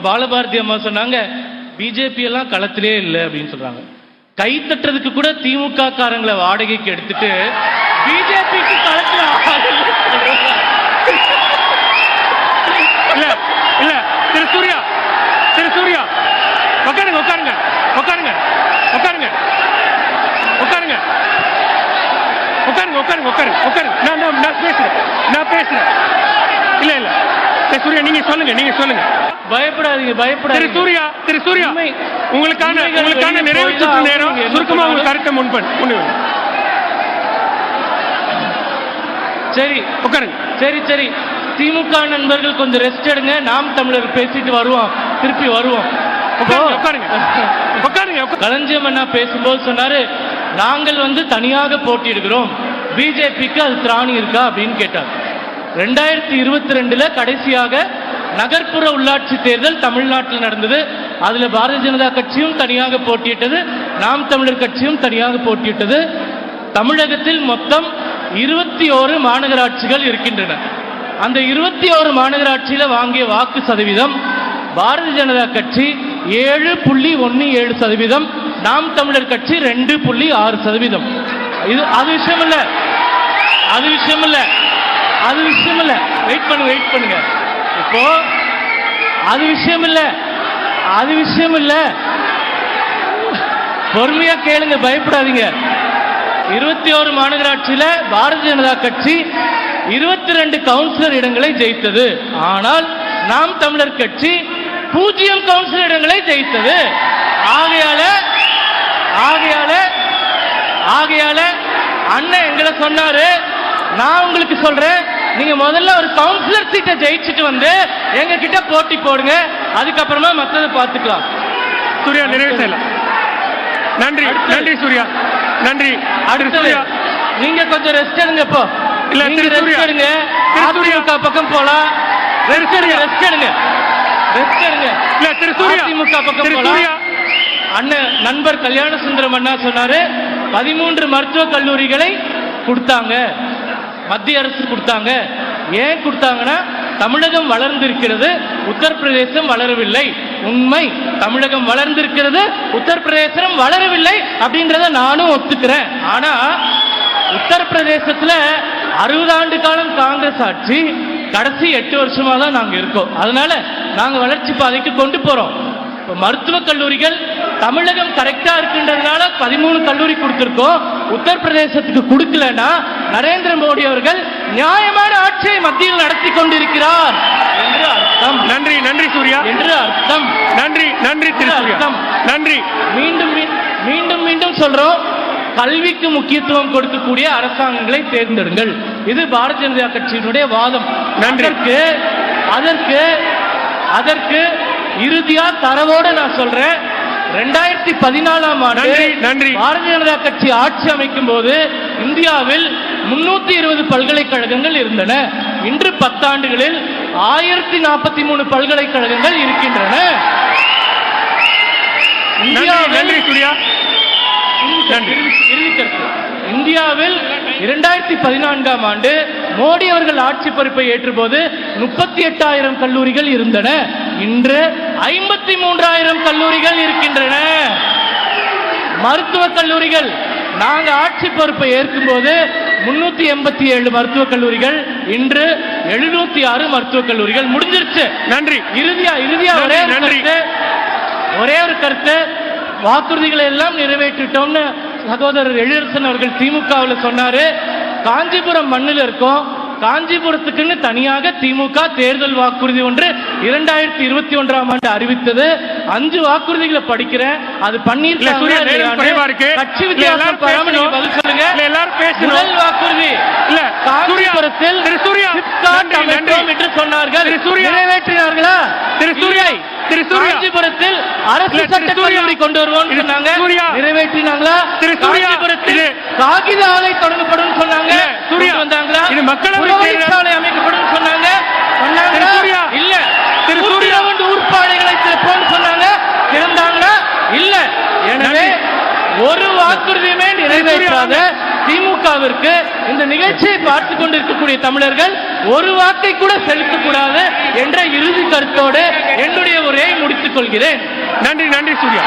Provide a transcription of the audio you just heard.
பாலபாரதி அம்மா சொன்னாங்க, பிஜேபி எல்லாம் களத்திலே இல்லை அப்படின்னு சொல்றாங்க. கை தட்டுறதுக்கு கூட திமுக காரங்களை வாடகைக்கு எடுத்துட்டு பிஜேபிக்கு களத்துல இல்ல இல்ல திரு சூர்யா உட்காருங்க உட்காருங்க உட்காருங்க உட்காருங்க உட்காருங்க உட்காருங்க உட்காருங்க உட்காருங்க உட்காருங்க நான் பேசுறேன் இல்ல இல்ல திரு சூர்யா நீங்க சொல்லுங்க பயப்படாதீங்க திரு சூர்யா உங்களுக்கான நிறைவு சுற்று நேரம் சுருக்கமா உங்களுக்கு கருத்தை முன்வைங்க. சரி உட்காருங்க. சரி திமுக நண்பர்கள் கொஞ்சம் ரெஸ்ட் எடுங்க. நாம் தமிழர் பேசிட்டு வருவோம், திருப்பி வருவோம். களஞ்சியம் அண்ணா பேசும்போது சொன்னாரு, நாங்கள் தனியாக போட்டியிடுகிறோம், பிஜேபிக்கு அது திராணி இருக்கா அப்படின்னு கேட்டார். 2022 கடைசியாக நகர்ப்புற உள்ளாட்சி தேர்தல் தமிழ்நாட்டில் நடந்தது. அதுல பாரதிய ஜனதா கட்சியும் தனியாக போட்டியிட்டது, நாம் தமிழர் கட்சியும் தனியாக போட்டியிட்டது. தமிழகத்தில் மொத்தம் 21 மாநகராட்சிகள் இருக்கின்றன. அந்த 21 மாநகராட்சியில வாங்கிய வாக்கு சதவீதம் பாரதிய ஜனதா கட்சி 7.17%, நாம் தமிழர் கட்சி 2.6%. இது அது விஷயம் இல்ல. வெயிட் பண்ணுங்க. இப்போ அது விஷயம் இல்ல. பொறுமையா கேளுங்க, பயப்படாதீங்க. 21 மாநகராட்சியில பாரதிய ஜனதா கட்சி 22 கவுன்சிலர் இடங்களை ஜெயித்தது. ஆனால் நாம் தமிழர் கட்சி 0 கவுன்சிலர் இடங்களை ஜெயித்தது. ஆகையால அண்ணன் எங்களை சொன்னாரு, நான் உங்களுக்கு சொல்றேன், நீங்க முதல்ல ஒரு கவுன்சிலர் சீட்டை ஜெயிச்சுட்டு வந்து எங்க கிட்ட போட்டி போடுங்க, அதுக்கப்புறமா மற்றதை பார்த்துக்கலாம். சூர்யா நிறைவு செய்யலாம். நன்றி சூர்யா, நன்றி. நீங்க கொஞ்சம் ரெஸ்ட் எடுங்க. இப்போ இல்ல ரெஸ்ட் எடுங்க. அதிமுக பக்கம் போலாம். ரெஸ்ட் எடுங்க. இல்ல அதிமுக பக்கம் போலாம். அண்ணன் நண்பர் கல்யாண சுந்தரம் அண்ணா சொன்னாரு, 13 மருத்துவக் கல்லூரிகளை கொடுத்தாங்க, மத்திய அரசு கொடுத்தாங்க. ஏன் கொடுத்தாங்கன்னா, தமிழகம் வளர்ந்திருக்கிறது, உத்தரப்பிரதேசம் வளரவில்லை. உண்மை, தமிழகம் வளர்ந்திருக்கிறது, உத்தரப்பிரதேசம் வளரவில்லை அப்படின்றத நானும் ஒத்துக்கிறேன். ஆனா உத்தரப்பிரதேசத்துல 60 ஆண்டு காலம் காங்கிரஸ் ஆட்சி, கடைசி 8 வருஷமா தான் நாங்க இருக்கோம். அதனால நாங்க வளர்ச்சி பாதைக்கு கொண்டு போறோம். மருத்துவக் கல்லூரிகள் தமிழகம் கரெக்டா இருக்கின்றதுனால 13 கல்லூரி கொடுத்திருக்கோம். உத்தரப்பிரதேசத்துக்கு கொடுக்கலன்னா நரேந்திர மோடி அவர்கள் நியாயமான ஆட்சியை மத்தியில் நடத்தி கொண்டிருக்கிறார் என்று அர்த்தம். நன்றி சூர்யா என்று அர்த்தம். நன்றி அர்த்தம். நன்றி. மீண்டும் சொல்றோம், கல்விக்கு முக்கியத்துவம் கொடுக்கக்கூடிய அரசாங்கங்களை தேர்ந்தெடுங்கள். இது பாரதிய ஜனதா கட்சியினுடைய வாதம். அதற்கு இறுதியா தரவோட நான் சொல்றேன், 2014ஆம் ஆண்டு பாரதிய ஜனதா கட்சி ஆட்சி அமைக்கும் போது இந்தியாவில் 320 பல்கலைக்கழகங்கள் இருந்தன. இன்று 10 ஆண்டுகளில் 1043 பல்கலைக்கழகங்கள் இருக்கின்றன. இந்தியாவில் 2014ஆம் ஆண்டு மோடி அவர்கள் ஆட்சி பொறுப்பை ஏற்றபோது 38,000 கல்லூரிகள் இருந்தன. இன்று 53,000 கல்லூரிகள் இருக்கின்றன. மருத்துவக் கல்லூரிகள் நாங்க ஆட்சி பொறுப்பை ஏற்கும் போது 387 மருத்துவக் கல்லூரிகள், இன்று 706 மருத்துவக் கல்லூரிகள் முடிஞ்சிருச்சு. நன்றி. இறுதியா ஒரே ஒரு கருத்து, வாக்குறுதிகளை எல்லாம் நிறைவேற்றிட்டோம்னு சகோதரர் எழிலரசன் அவர்கள் திமுகவில் சொன்னாரு. காஞ்சிபுரம் மண்ணில் இருக்கோம், காஞ்சிபுரத்துக்குன்னு தனியாக திமுக தேர்தல் வாக்குறுதி ஒன்று 2021ஆம் ஆண்டு அறிவித்தது. 5 வாக்குறுதிகளை படிக்கிறேன், அது கட்சி வித்தியாசம் பதில் சொல்லுங்க. முதல் வாக்குறுதி காஞ்சிபுரத்தில் என்று சொன்னார்கள், நிறைவேற்றினார்களா? காஞ்சிபுரத்தில் அரசு சட்டக் கல்லூரி கொண்டு வருவோம் சொன்னாங்க, நிறைவேற்றினாங்களா? காஞ்சிபுரத்தில் காகித ஆலை தொடங்கப்படும் சொன்னாங்க, வந்தாங்களா? சாலை அமைக்கப்படும் சொன்னாங்க, இல்ல. ஊர்ப்பாதைகளை திறப்போம் சொன்னாங்க, திறந்தாங்களா? இல்ல. எனவே ஒரு வாக்குறுதியுமே நிறைவேற்றாத திமுகவிற்கு இந்த நிகழ்ச்சியை பார்த்துக் கொண்டிருக்கக்கூடிய தமிழர்கள் ஒரு வாக்கை கூட செலுத்தக்கூடாது என்ற இறுதி கருத்தோடு என்னுடைய உரையை கேட்டுக்கொள்கிறேன். நன்றி நன்றி சூர்யா.